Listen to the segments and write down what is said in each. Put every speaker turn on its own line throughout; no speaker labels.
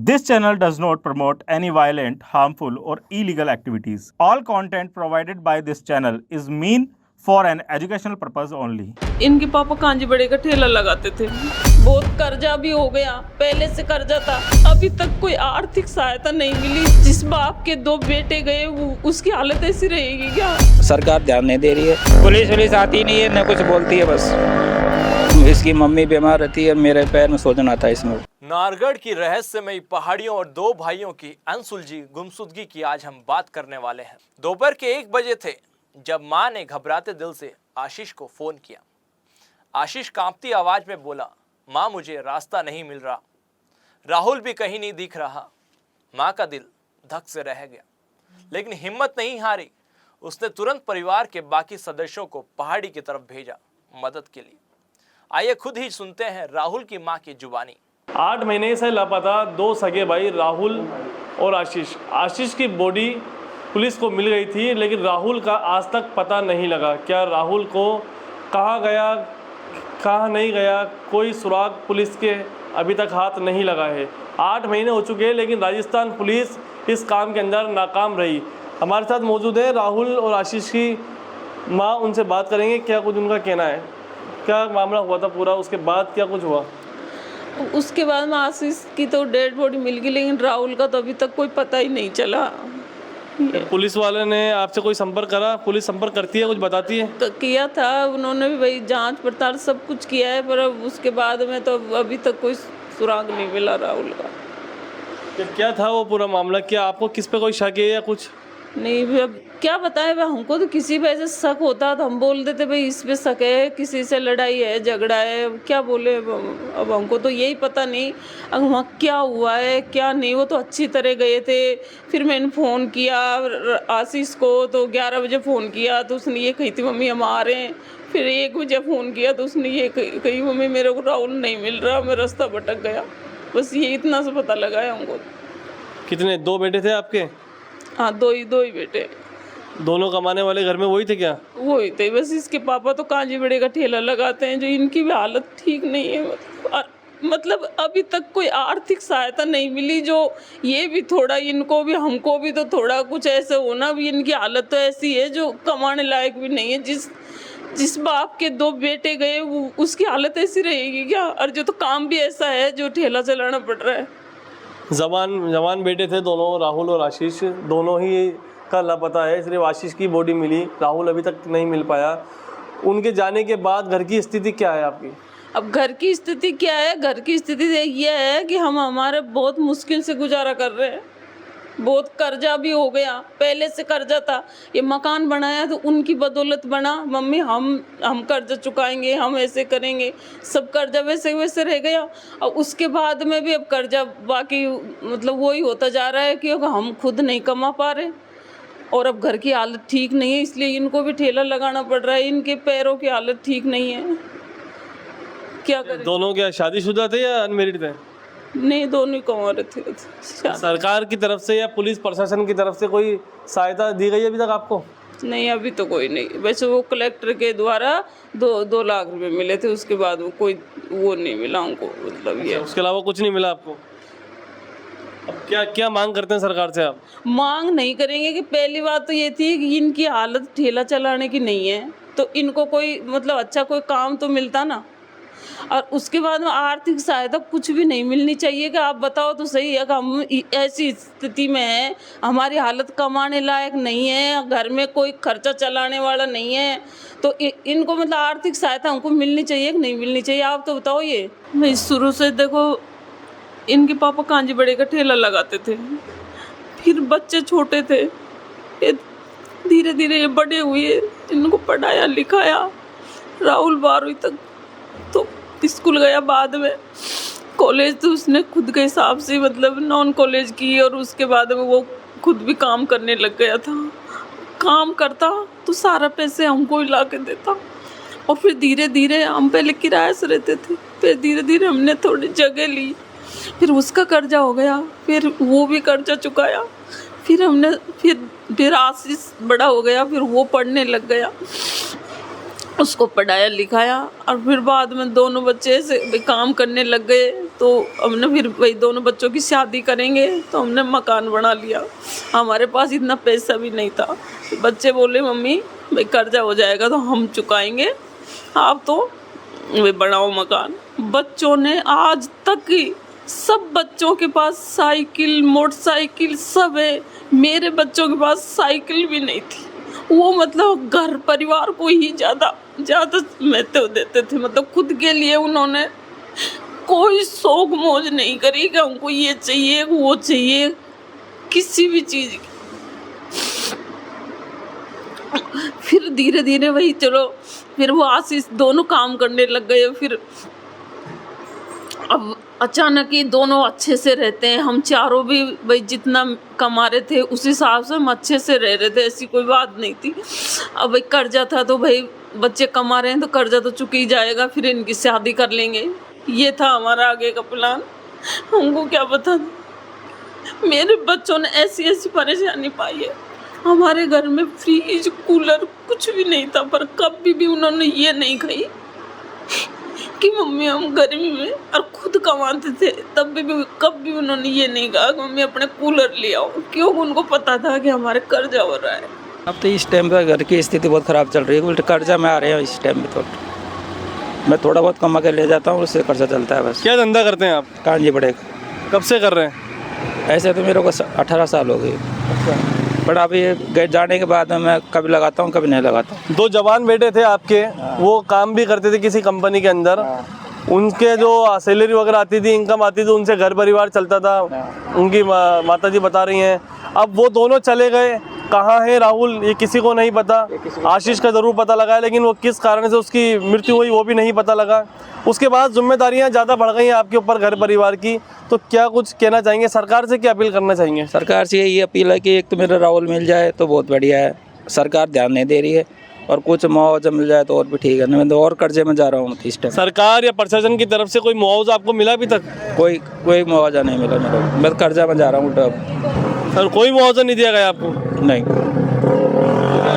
This channel does not promote any violent, harmful, or illegal activities. All content provided by this channel is meant for an educational purpose only.
इनके पापा कांजी बड़े का ठेला लगाते थे। बहुत कर्जा भी हो गया, पहले से कर्जा था। अभी तक कोई आर्थिक सहायता नहीं मिली। जिस बाप के 2 बेटे गए उसकी हालत ऐसी रहेगी क्या?
सरकार ध्यान नहीं दे रही है। पुलिस आती नहीं है, न कुछ बोलती है। बस इसकी मम्मी बीमार रहती है, मेरे पैर में सोजन आता है इसमें।
नारगढ़ की रहस्यमयी पहाड़ियों और 2 भाइयों की अनसुलझी गुमशुदगी की आज हम बात करने वाले हैं। दोपहर के 1 बजे थे जब मां ने घबराते दिल से आशीष को फोन किया। आशीष कांपती आवाज में बोला, मां मुझे रास्ता नहीं मिल रहा, राहुल भी कहीं नहीं दिख रहा। मां का दिल धक से रह गया, लेकिन हिम्मत नहीं हारी। उसने तुरंत परिवार के बाकी सदस्यों को पहाड़ी की तरफ भेजा मदद के लिए। आइए खुद ही सुनते हैं राहुल की मां की जुबानी।
8 महीने से लापता 2 सगे भाई राहुल और आशीष की बॉडी पुलिस को मिल गई थी, लेकिन राहुल का आज तक पता नहीं लगा। क्या राहुल को कहाँ गया, कहाँ नहीं गया, कोई सुराग पुलिस के अभी तक हाथ नहीं लगा है। 8 महीने हो चुके हैं, लेकिन राजस्थान पुलिस इस काम के अंदर नाकाम रही। हमारे साथ मौजूद है राहुल और आशीष की माँ, उनसे बात करेंगे क्या कुछ उनका कहना है, क्या मामला हुआ था पूरा, उसके बाद क्या कुछ हुआ।
उसके बाद में आशीष की तो डेड बॉडी मिल गई, लेकिन राहुल का तो अभी तक कोई पता ही नहीं चला।
पुलिस वाले ने आपसे कोई संपर्क करा? पुलिस संपर्क करती है, कुछ बताती है?
तो किया था उन्होंने भी, भाई जांच पड़ताल सब कुछ किया है, पर अब उसके बाद में तो अभी तक कोई सुराग नहीं मिला राहुल का।
क्या था वो पूरा मामला? क्या आपको किस पे कोई शक है या कुछ?
नहीं, अब क्या बताएं भाई, हमको तो किसी पे ऐसे शक होता तो हम बोल देते भाई इस पे शक है, किसी से लड़ाई है, झगड़ा है, क्या बोले। अब हमको तो यही पता नहीं अब वहाँ क्या हुआ है क्या नहीं। वो तो अच्छी तरह गए थे। फिर मैंने फ़ोन किया आशीष को, तो 11 बजे फ़ोन किया तो उसने ये कही थी मम्मी हम आ रहे हैं। फिर 1 बजे फ़ोन किया तो उसने ये कही मम्मी मेरे को राहुल नहीं मिल रहा, मैं रास्ता भटक गया। बस ये इतना सा पता लगा है हमको।
कितने 2 बेटे थे आपके?
हाँ, दो ही बेटे।
दोनों कमाने वाले घर में वही थे क्या?
वही थे, बस इसके पापा तो कांजी बड़े का ठेला लगाते हैं, जो इनकी भी हालत ठीक नहीं है। मतलब अभी तक कोई आर्थिक सहायता नहीं मिली, जो ये भी थोड़ा इनको भी हमको भी तो थोड़ा कुछ ऐसे होना भी। इनकी हालत तो ऐसी है जो कमाने लायक भी नहीं है। जिस बाप के 2 बेटे गए उसकी हालत ऐसी रहेगी क्या? और जो तो काम भी ऐसा है जो ठेला चलाना पड़ रहा है।
जवान बेटे थे दोनों, राहुल और आशीष, दोनों ही का लापता है। सिर्फ आशीष की बॉडी मिली, राहुल अभी तक नहीं मिल पाया। उनके जाने के बाद घर की स्थिति क्या है आपकी?
अब घर की स्थिति क्या है? घर की स्थिति ये है कि हम हमारे बहुत मुश्किल से गुजारा कर रहे हैं। बहुत कर्जा भी हो गया, पहले से कर्जा था। ये मकान बनाया तो उनकी बदौलत बना। मम्मी हम कर्जा चुकाएंगे, हम ऐसे करेंगे, सब कर्जा वैसे रह गया। और उसके बाद में भी अब कर्जा बाकी मतलब वही होता जा रहा है, क्योंकि हम खुद नहीं कमा पा रहे और अब घर की हालत ठीक नहीं है, इसलिए इनको भी ठेला लगाना पड़ रहा है। इनके पैरों की हालत ठीक नहीं है, क्या करें।
दोनों क्या शादीशुदा थे या अनमेरिड थे?
नहीं, दोनों ही कुंवारे थे।
सरकार की तरफ से या पुलिस प्रशासन की तरफ से कोई सहायता दी गई अभी तक आपको?
नहीं, अभी तो कोई नहीं। वैसे वो कलेक्टर के द्वारा 2 लाख रुपए मिले थे, उसके बाद वो कोई वो नहीं मिला हमको। मतलब ये
उसके अलावा कुछ नहीं मिला आपको? अब क्या मांग करते हैं सरकार से आप?
मांग नहीं करेंगे कि पहली बात तो ये थी कि इनकी हालत ठेला चलाने की नहीं है, तो इनको कोई मतलब अच्छा कोई काम तो मिलता ना। और उसके बाद में आर्थिक सहायता कुछ भी नहीं मिलनी चाहिए। कि आप बताओ तो सही है कि हम ऐसी स्थिति में हैं, हमारी हालत कमाने लायक नहीं है, घर में कोई खर्चा चलाने वाला नहीं है, तो इनको मतलब आर्थिक सहायता हमको मिलनी चाहिए कि नहीं मिलनी चाहिए? आप तो बताओ। ये मैं शुरू से देखो, इनके पापा कांजी बड़े का ठेला लगाते थे, फिर बच्चे छोटे थे, धीरे धीरे ये बड़े हुए, इनको पढ़ाया लिखाया। राहुल 12वीं तक तो स्कूल गया, बाद में कॉलेज तो उसने खुद के हिसाब से मतलब नॉन कॉलेज की, और उसके बाद में वो खुद भी काम करने लग गया था। काम करता तो सारा पैसे हमको ही ला के देता, और फिर धीरे धीरे हम पहले किराए से रहते थे, फिर धीरे धीरे हमने थोड़ी जगह ली, फिर उसका कर्जा हो गया, फिर वो भी कर्जा चुकाया, फिर हमने फिर आशीष बड़ा हो गया, फिर वो पढ़ने लग गया। उसको पढ़ाया लिखाया और फिर बाद में दोनों बच्चे ऐसे भी काम करने लग गए। तो हमने फिर वही दोनों बच्चों की शादी करेंगे तो हमने मकान बना लिया। हमारे पास इतना पैसा भी नहीं था। बच्चे बोले मम्मी भाई कर्जा हो जाएगा तो हम चुकाएंगे, आप तो वे बनाओ मकान। बच्चों ने आज तक ही सब बच्चों के पास साइकिल मोटरसाइकिल सब है। मेरे बच्चों के पास साइकिल भी नहीं थी। वो मतलब घर परिवार को ही ज़्यादा महत्व देते थे। मतलब खुद के लिए उन्होंने कोई शौक मौज नहीं करी कि हमको ये चाहिए वो चाहिए किसी भी चीज़ की। फिर धीरे धीरे वही चलो फिर वो आशीष दोनों काम करने लग गए। फिर अब अचानक ही दोनों अच्छे से रहते हैं। हम चारों भी भाई जितना कमा रहे थे उस हिसाब से हम अच्छे से रह रहे थे, ऐसी कोई बात नहीं थी। अब भाई कर्जा था तो भाई बच्चे कमा रहे हैं तो कर्जा तो चुक ही जाएगा, फिर इनकी शादी कर लेंगे। ये था हमारा आगे का प्लान। हमको क्या पता मेरे बच्चों ने ऐसी ऐसी परेशानी पाई है। हमारे घर में फ्रिज कूलर कुछ भी नहीं था, पर कभी भी उन्होंने ये नहीं कही कि मम्मी हम गर्मी में और खुद कमाते थे तब भी कभी उन्होंने ये नहीं कहा कि मम्मी अपने कूलर ले आओ, क्यों उनको पता था कि हमारे कर्जा हो रहा है।
अब तो इस टाइम पे घर की स्थिति बहुत ख़राब चल रही है, उल्टे कर्जा में आ रहे हैं इस टाइम पे। तो मैं थोड़ा बहुत कमा के ले जाता हूँ, उससे कर्जा चलता है बस।
क्या धंधा करते हैं आप?
कांजी बड़े।
कब से कर रहे हैं?
ऐसे तो मेरे को 18 साल हो गए। बट अभी जाने के बाद में मैं कभी लगाता हूँ कभी नहीं लगाता हूँ।
दो जवान बेटे थे आपके, वो काम भी करते थे किसी कंपनी के अंदर। उनके जो सैलरी वगैरह आती थी, इनकम आती थी, उनसे घर परिवार चलता था। उनकी माताजी बता रही हैं। अब वो दोनों चले गए, कहाँ है राहुल ये किसी को नहीं पता। आशीष का ज़रूर पता लगा है, लेकिन वो किस कारण से उसकी मृत्यु हुई वो भी नहीं पता लगा। उसके बाद जिम्मेदारियां ज़्यादा बढ़ गई हैं आपके ऊपर घर परिवार की। तो क्या कुछ कहना चाहेंगे, सरकार से क्या अपील करना चाहेंगे?
सरकार से यही अपील है कि एक तो मेरा राहुल मिल जाए तो बहुत बढ़िया है। सरकार ध्यान नहीं दे रही है, और कुछ मुआवजा मिल जाए तो और भी ठीक है। मैं तो और कर्जे में जा रहा हूँ इस टाइम।
सरकार या प्रशासन की तरफ से कोई मुआवजा आपको मिला अभी तक?
कोई मुआवजा नहीं मिला मेरे को। मैं कर्जा में जा रहा हूँ उल्टा।
सर कोई मुआवजा नहीं दिया गया आपको?
नहीं।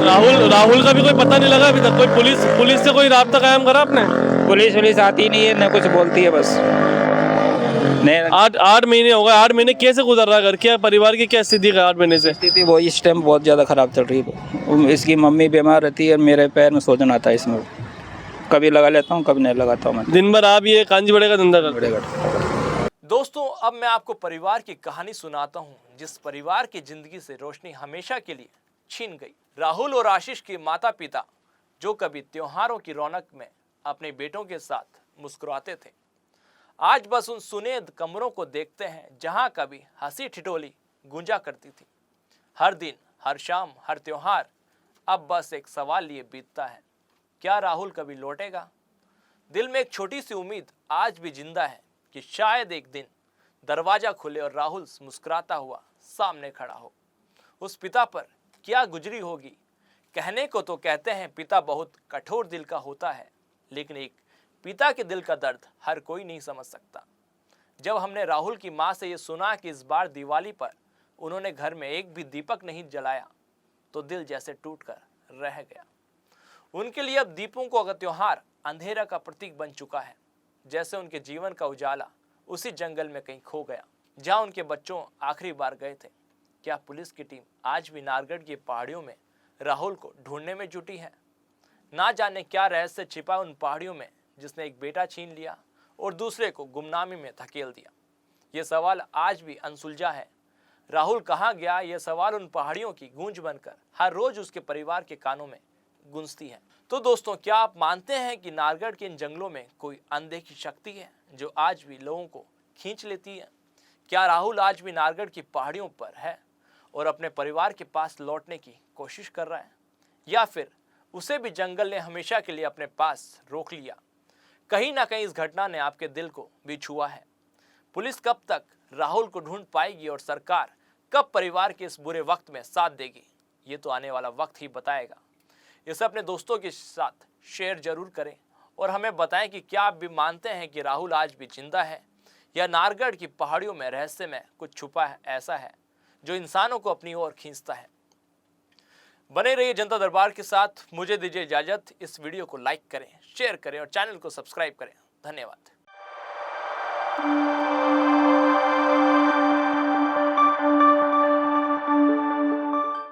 राहुल का भी कोई पता नहीं लगा अभी तक? कोई पुलिस से कोई राब्ता कायम करा आपने?
पुलिस आती नहीं है, न कुछ बोलती है बस।
8 महीने हो गए। 8 महीने कैसे गुजर रहा है घर? क्या परिवार की क्या स्थिति है 8 महीने से?
स्थिति वो इस टाइम बहुत ज़्यादा ख़राब चल रही है। इसकी मम्मी बीमार रहती है, मेरे पैर में सूजन आता है इसमें। कभी लगा लेता हूँ कभी नहीं लगाता हूँ मैं।
दिन भर आप ये कांजी बड़े का धंधा करते हैं?
दोस्तों, अब मैं आपको परिवार की कहानी सुनाता हूँ जिस परिवार की जिंदगी से रोशनी हमेशा के लिए छीन गई। राहुल और आशीष के माता पिता जो कभी त्योहारों की रौनक में अपने बेटों के साथ मुस्कुराते थे, आज बस उन सुनेद कमरों को देखते हैं जहां कभी हंसी ठिठोली गूंजा करती थी। हर दिन, हर शाम, हर त्योहार अब बस एक सवाल लिए बीतता है, क्या राहुल कभी लौटेगा? दिल में एक छोटी सी उम्मीद आज भी जिंदा है कि शायद एक दिन दरवाजा खुले और राहुल मुस्कुराता हुआ सामने खड़ा हो। उस पिता पर क्या गुजरी होगी। कहने को तो कहते हैं पिता बहुत कठोर दिल का होता है, लेकिन एक पिता के दिल का दर्द हर कोई नहीं समझ सकता। जब हमने राहुल की मां से ये सुना कि इस बार दिवाली पर उन्होंने घर में एक भी दीपक नहीं जलाया, तो दिल जैसे टूटकर रह गया। उनके लिए अब दीपों का त्योहार अंधेरा का प्रतीक बन चुका है। जैसे उनके जीवन का उजाला उसी जंगल में कहीं खो गया जहां उनके बच्चों आखिरी बार गए थे। क्या पुलिस की टीम आज भी नारगढ़ की पहाड़ियों में राहुल को ढूंढने में जुटी है? ना जाने क्या रहस्य छिपा उन पहाड़ियों में जिसने एक बेटा छीन लिया और दूसरे को गुमनामी में धकेल दिया। ये सवाल आज भी अनसुलझा है। राहुल कहाँ गया? ये सवाल उन पहाड़ियों की गूंज बनकर हर रोज उसके परिवार के कानों में गूंजती है। तो दोस्तों, क्या आप मानते हैं कि नारगढ़ के इन जंगलों में कोई अनदेखी शक्ति है जो आज भी लोगों को खींच लेती है? क्या राहुल आज भी नारगढ़ की पहाड़ियों पर है और अपने परिवार के पास लौटने की कोशिश कर रहा है, या फिर उसे भी जंगल ने हमेशा के लिए अपने पास रोक लिया? कहीं ना कहीं इस घटना ने आपके दिल को भी छुआ है। पुलिस कब तक राहुल को ढूंढ पाएगी और सरकार कब परिवार के इस बुरे वक्त में साथ देगी, ये तो आने वाला वक्त ही बताएगा। इसे अपने दोस्तों के साथ शेयर जरूर करें और हमें बताएं कि क्या आप भी मानते हैं कि राहुल आज भी जिंदा है, या नारगढ़ की पहाड़ियों में रहस्य में कुछ छुपा है ऐसा है जो इंसानों को अपनी ओर खींचता है। बने रहिए जनता दरबार के साथ। मुझे दीजिए इजाजत। इस वीडियो को लाइक करें, शेयर करें और चैनल को सब्सक्राइब करें। धन्यवाद।